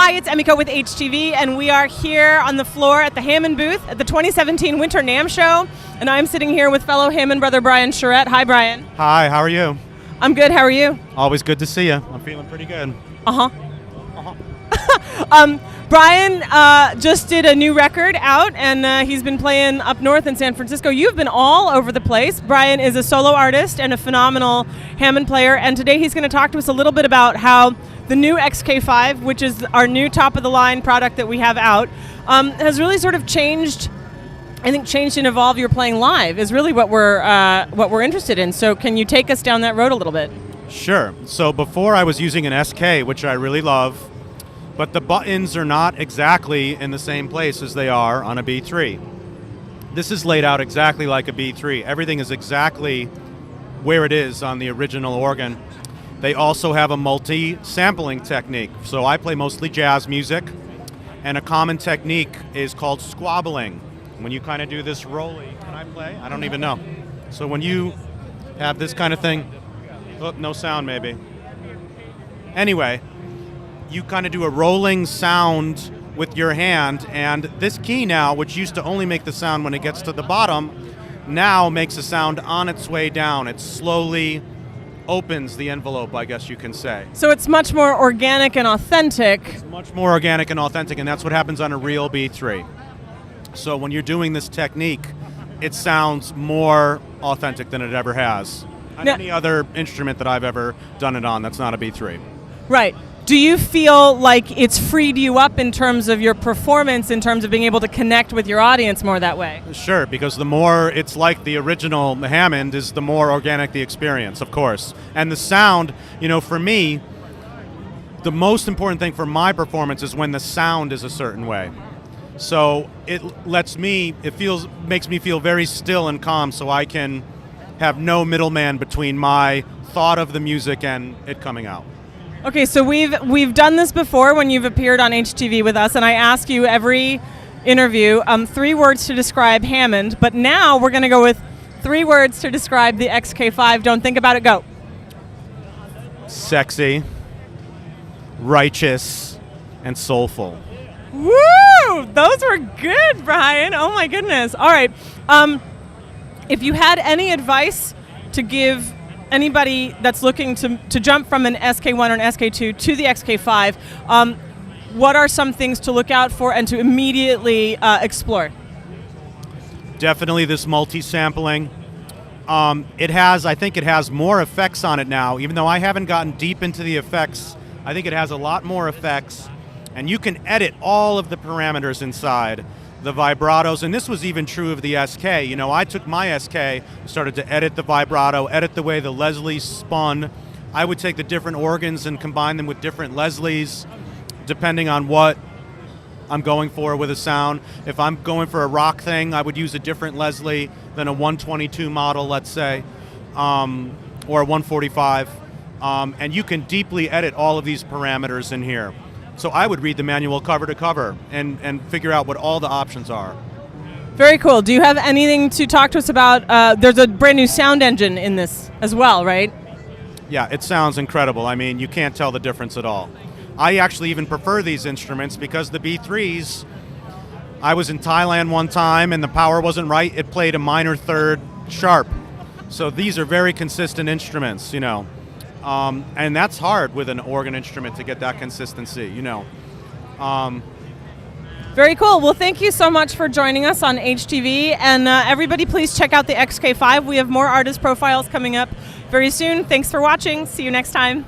Hi, it's Emiko with HTV, and we are here on the floor at the Hammond booth at the 2017 Winter NAMM show. And I'm sitting here with fellow Hammond brother Brian Charette. Hi, Brian. Hi, how are you? I'm good. How are you? Always good to see you. I'm feeling pretty good. Brian just did a new record out, and he's been playing up north in San Francisco. You've been all over the place. Brian is a solo artist and a phenomenal Hammond player, and today he's going to talk to us a little bit about how the new XK5, which is our new top-of-the-line product that we have out, has really sort of changed. I think changed and evolved your playing live is really what we're interested in. So can you take us down that road a little bit? Sure. So before I was using an SK, which I really love, but the buttons are not exactly in the same place as they are on a B3. This is laid out exactly like a B3. Everything is exactly where it is on the original organ. They also have a multi-sampling technique. So I play mostly jazz music, and a common technique is called squabbling. When you kind of do this rolling, can I play? I don't even know. So when you have this kind of thing, oh, no sound maybe. Anyway, you kind of do a rolling sound with your hand, and this key now, which used to only make the sound when it gets to the bottom, now makes a sound on its way down. It slowly opens the envelope, I guess you can say. So it's much more organic and authentic. It's much more organic and authentic, and that's what happens on a real B3. So when you're doing this technique, it sounds more authentic than it ever has on any other instrument that I've ever done it on that's not a B3. Right. Do you feel like it's freed you up in terms of your performance, in terms of being able to connect with your audience more that way? Sure, because the more it's like the original Hammond is, the more organic the experience, of course. And the sound, you know, for me, the most important thing for my performance is when the sound is a certain way. So it makes me feel very still and calm, so I can have no middleman between my thought of the music and it coming out. Okay, so we've done this before when you've appeared on HTV with us, and I ask you every interview 3 words to describe Hammond, but now we're going to go with 3 words to describe the XK5. Don't think about it, go. Sexy, righteous, and soulful. Woo! Those were good, Brian. Oh my goodness. All right. If you had any advice to give anybody that's looking to jump from an SK1 or an SK2 to the XK5, what are some things to look out for and to immediately explore? Definitely this multi-sampling. I think it has more effects on it now. Even though I haven't gotten deep into the effects, I think it has a lot more effects. And you can edit all of the parameters inside, the vibratos, and this was even true of the SK. You know, I took my SK, started to edit the vibrato, edit the way the Leslies spun. I would take the different organs and combine them with different Leslies, depending on what I'm going for with a sound. If I'm going for a rock thing, I would use a different Leslie than a 122 model, let's say, or a 145. And you can deeply edit all of these parameters in here. So I would read the manual cover to cover and figure out what all the options are. Very cool. Do you have anything to talk to us about? There's a brand new sound engine in this as well, right? Yeah, it sounds incredible. I mean, you can't tell the difference at all. I actually even prefer these instruments because the B3s, I was in Thailand one time and the power wasn't right. It played a minor third sharp. So these are very consistent instruments, you know. And that's hard with an organ instrument to get that consistency, you know. Very cool. Well, thank you so much for joining us on HTV. And everybody, please check out the XK5. We have more artist profiles coming up very soon. Thanks for watching. See you next time.